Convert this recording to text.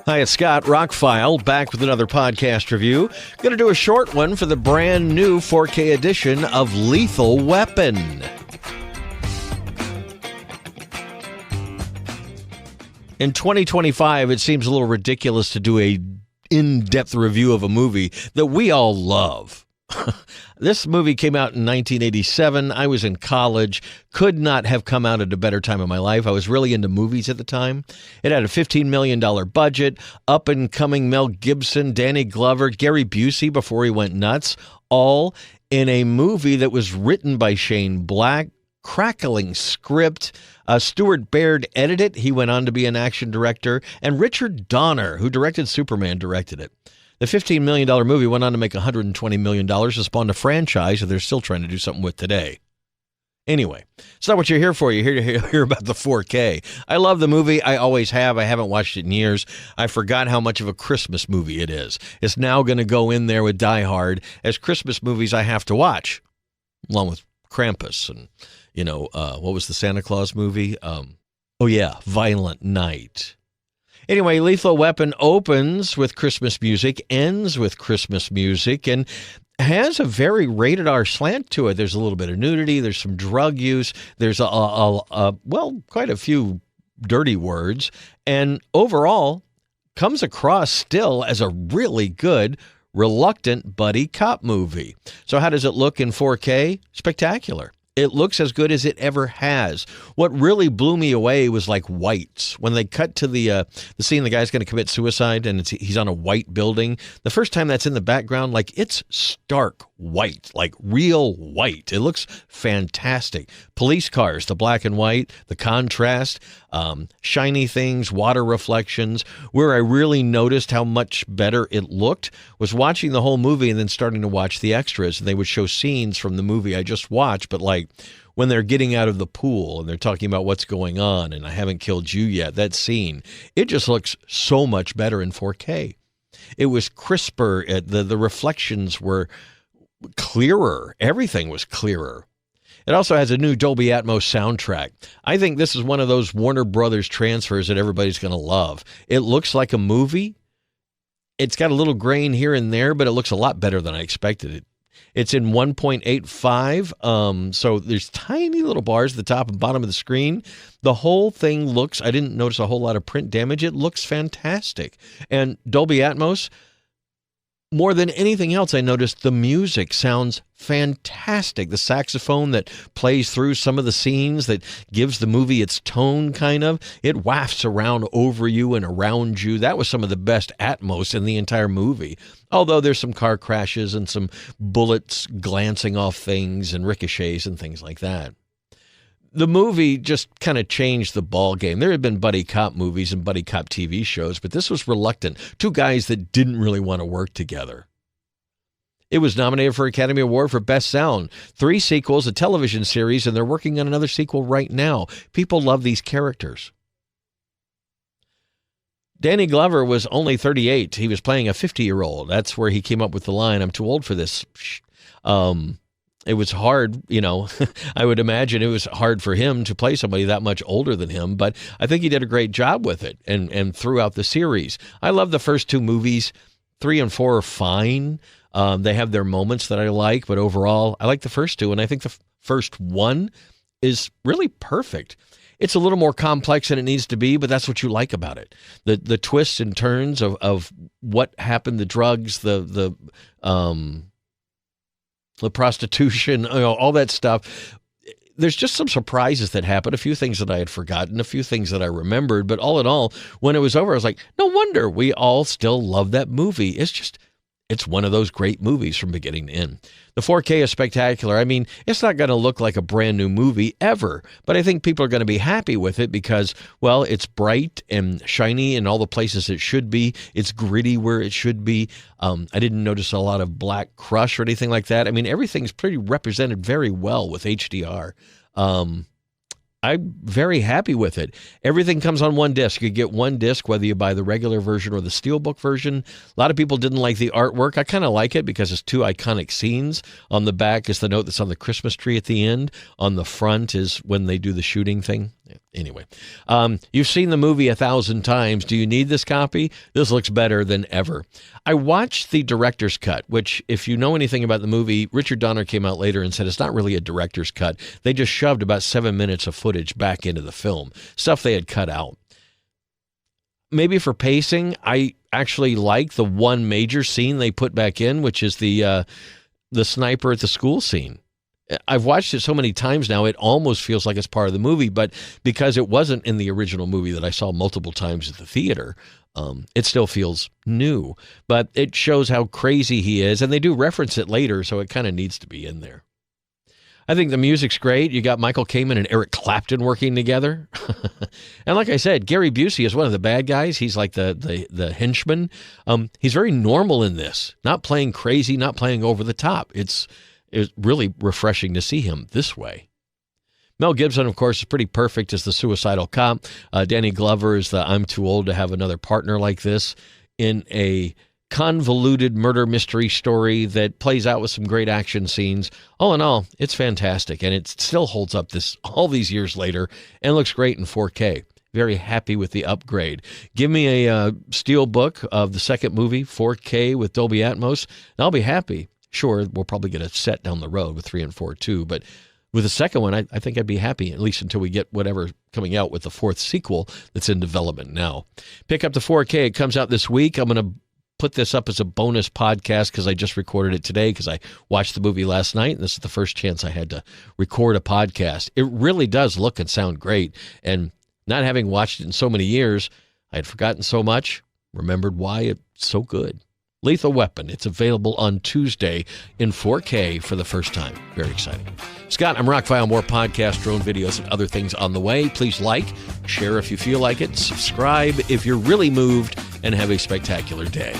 Hi, it's Scott, ROCKFILE, back with another podcast review. Going to do a short one for the brand new 4K edition of Lethal Weapon. In 2025, it seems a little ridiculous to do a in-depth review of a movie that we all love. This movie came out in 1987. I was in college. Could not have come out at a better time in my life. I was really into movies at the time. It had a $15 million budget, up-and-coming Mel Gibson, Danny Glover, Gary Busey before he went nuts, all in a movie that was written by Shane Black, crackling script. Stuart Baird edited it. He went on to be an action director. And Richard Donner, who directed Superman, directed it. The $15 million movie went on to make $120 million and spawned a franchise that they're still trying to do something with today. Anyway, it's not what you're here for. You're here to hear about the 4K. I love the movie. I always have. I haven't watched it in years. I forgot how much of a Christmas movie it is. It's now going to go in there with Die Hard as Christmas movies I have to watch, along with Krampus and, what was the Santa Claus movie? Violent Night. Anyway, Lethal Weapon opens with Christmas music, ends with Christmas music, and has a very rated R slant to it. There's a little bit of nudity. There's some drug use. There's quite a few dirty words. And overall, comes across still as a really good, reluctant buddy cop movie. So how does it look in 4K? Spectacular. It looks as good as it ever has. What really blew me away was like whites. When they cut to the scene, the guy's going to commit suicide, and he's on a white building. The first time that's in the background, it's stark white, like real white. It looks fantastic. Police cars, the black and white, the contrast, shiny things, water reflections. Where I really noticed how much better it looked was watching the whole movie and then starting to watch the extras. And they would show scenes from the movie I just watched, but when they're getting out of the pool and they're talking about what's going on and I haven't killed you yet, that scene, it just looks so much better in 4K. It was crisper. The reflections were clearer. Everything was clearer. It also has a new Dolby Atmos soundtrack. I think this is one of those Warner Brothers transfers that everybody's going to love. It looks like a movie. It's got a little grain here and there, but it looks a lot better than I expected it. It's in 1.85, so there's tiny little bars at the top and bottom of the screen. The whole thing looks, I didn't notice a whole lot of print damage. It looks fantastic. And Dolby Atmos, more than anything else, I noticed the music sounds fantastic. The saxophone that plays through some of the scenes that gives the movie its tone, kind of. It wafts around over you and around you. That was some of the best Atmos in the entire movie. Although there's some car crashes and some bullets glancing off things and ricochets and things like that. The movie just kind of changed the ball game. There had been buddy cop movies and buddy cop TV shows, but this was reluctant. Two guys that didn't really want to work together. It was nominated for Academy Award for Best Sound, 3 sequels, a television series, and they're working on another sequel right now. People love these characters. Danny Glover was only 38. He was playing a 50-year-old. That's where he came up with the line, "I'm too old for this." It was hard, I would imagine it was hard for him to play somebody that much older than him, but I think he did a great job with it and throughout the series. I love the first 2 movies. 3 and 4 are fine. They have their moments that I like, but overall, I like the first 2, and I think the first one is really perfect. It's a little more complex than it needs to be, but that's what you like about it. The twists and turns of what happened, the drugs, the prostitution, all that stuff. There's just some surprises that happened, a few things that I had forgotten, a few things that I remembered. But all in all, when it was over, I was like, no wonder we all still love that movie. It's one of those great movies from beginning to end. The 4K is spectacular. I mean, it's not going to look like a brand new movie ever, but I think people are going to be happy with it because, well, it's bright and shiny in all the places it should be. It's gritty where it should be. I didn't notice a lot of black crush or anything like that. I mean, everything's pretty represented very well with HDR. I'm very happy with it. Everything comes on one disc. You get one disc, whether you buy the regular version or the Steelbook version. A lot of people didn't like the artwork. I kind of like it because it's 2 iconic scenes. On the back is the note that's on the Christmas tree at the end. On the front is when they do the shooting thing. Anyway, you've seen the movie 1,000 times. Do you need this copy? This looks better than ever. I watched the director's cut, which, if you know anything about the movie, Richard Donner came out later and said it's not really a director's cut. They just shoved about 7 minutes of footage back into the film, stuff they had cut out. Maybe for pacing, I actually like the one major scene they put back in, which is the sniper at the school scene. I've watched it so many times now, it almost feels like it's part of the movie, but because it wasn't in the original movie that I saw multiple times at the theater, it still feels new. But it shows how crazy he is, and they do reference it later, so it kind of needs to be in there. I think the music's great. You got Michael Kamen and Eric Clapton working together. And like I said, Gary Busey is one of the bad guys. He's like the henchman. He's very normal in this, not playing crazy, not playing over the top. It's really refreshing to see him this way. Mel Gibson, of course, is pretty perfect as the suicidal cop. Danny Glover is the I'm too old to have another partner like this in a convoluted murder mystery story that plays out with some great action scenes. All in all, it's fantastic, and it still holds up all these years later and looks great in 4K. Very happy with the upgrade. Give me a steel book of the second movie, 4K with Dolby Atmos, and I'll be happy. Sure, we'll probably get a set down the road with 3 and 4 too, but with the second one, I think I'd be happy, at least until we get whatever coming out with the fourth sequel that's in development now. Pick up the 4K. It comes out this week. I'm going to put this up as a bonus podcast because I just recorded it today because I watched the movie last night, and this is the first chance I had to record a podcast. It really does look and sound great, and not having watched it in so many years, I had forgotten so much, remembered why it's so good. Lethal Weapon. It's available on Tuesday in 4K for the first time. Very exciting. Scott, I'm ROCKFILE. More podcasts, drone videos, and other things on the way. Please like, share if you feel like it, subscribe if you're really moved, and have a spectacular day.